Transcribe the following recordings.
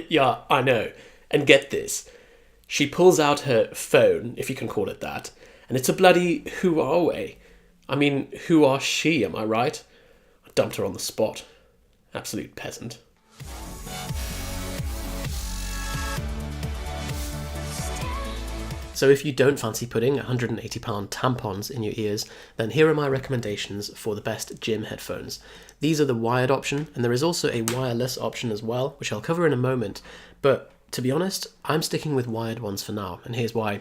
Yeah, I know. And get this. She pulls out her phone, if you can call it that, and it's a bloody Huawei. I mean, who are she, am I right? I dumped her on the spot. Absolute peasant. So if you don't fancy putting £180 tampons in your ears, then here are my recommendations for the best gym headphones. These are the wired option, and there is also a wireless option as well, which I'll cover in a moment. But to be honest, I'm sticking with wired ones for now, and here's why.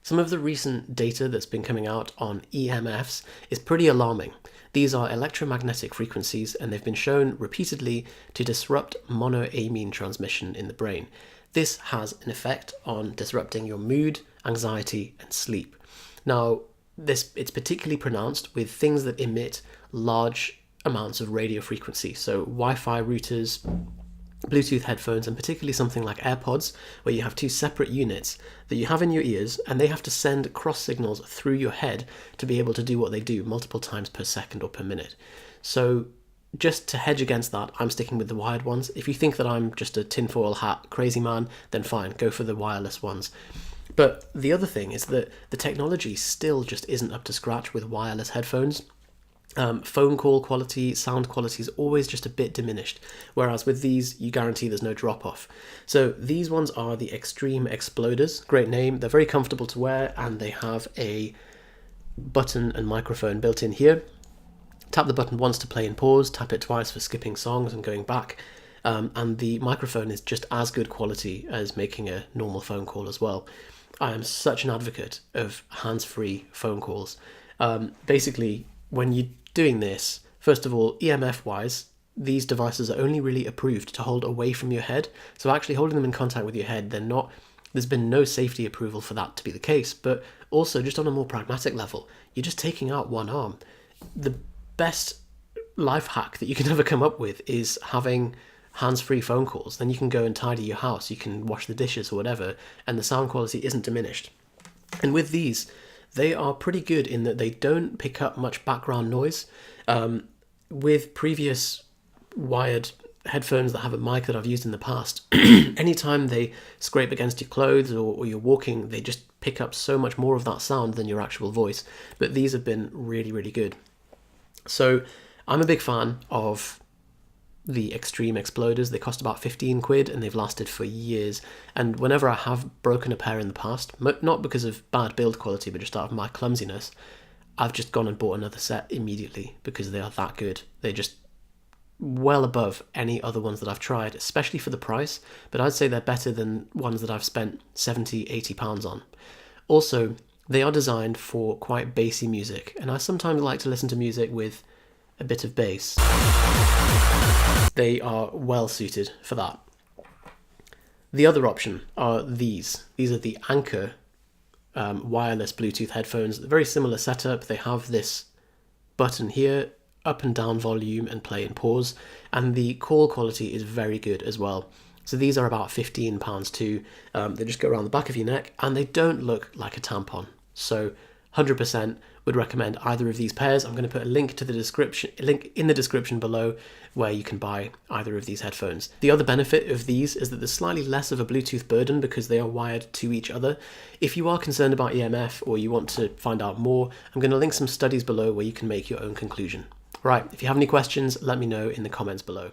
Some of the recent data that's been coming out on EMFs is pretty alarming. These are electromagnetic frequencies, and they've been shown repeatedly to disrupt monoamine transmission in the brain. This has an effect on disrupting your mood, anxiety, and sleep. Now, it's particularly pronounced with things that emit large amounts of radio frequency, so Wi-Fi routers, Bluetooth headphones, and particularly something like AirPods, where you have two separate units that you have in your ears, and they have to send cross signals through your head to be able to do what they do multiple times per second or per minute. So just to hedge against that, I'm sticking with the wired ones. If you think that I'm just a tinfoil hat crazy man, then fine, go for the wireless ones. But the other thing is that the technology still just isn't up to scratch with wireless headphones. Phone call quality, sound quality is always just a bit diminished, whereas with these, you guarantee there's no drop-off. So these ones are the Extreme Exploders. Great name. They're very comfortable to wear, and they have a button and microphone built in here. Tap the button once to play and pause, tap it twice for skipping songs and going back. And the microphone is just as good quality as making a normal phone call as well. I am such an advocate of hands-free phone calls. Basically, when you're doing this, first of all, EMF-wise, these devices are only really approved to hold away from your head. So actually holding them in contact with your head, there's been no safety approval for that to be the case. But also, just on a more pragmatic level, you're just taking out one arm. The best life hack that you can ever come up with is having hands-free phone calls. Then you can go and tidy your house, you can wash the dishes or whatever, and the sound quality isn't diminished. And with these, they are pretty good in that they don't pick up much background noise. With previous wired headphones that have a mic that I've used in the past, anytime they scrape against your clothes or you're walking, they just pick up so much more of that sound than your actual voice. But these have been really, really good. So I'm a big fan of the Extreme Exploders. They cost about 15 quid and they've lasted for years. And whenever I have broken a pair in the past, not because of bad build quality, but just out of my clumsiness, I've just gone and bought another set immediately because they are that good. They're just well above any other ones that I've tried, especially for the price. But I'd say they're better than ones that I've spent 70, 80 pounds on. Also, they are designed for quite bassy music, and I sometimes like to listen to music with a bit of bass. They are well suited for that. The other option are these. These are the Anker wireless Bluetooth headphones. Very similar setup. They have this button here, up and down volume and play and pause, and the call quality is very good as well. So these are about £15 too. They just go around the back of your neck and they don't look like a tampon. So 100% would recommend either of these pairs. I'm going to put a link in the description below where you can buy either of these headphones. The other benefit of these is that there's slightly less of a Bluetooth burden because they are wired to each other. If you are concerned about EMF or you want to find out more, I'm going to link some studies below where you can make your own conclusion. Right, if you have any questions, let me know in the comments below.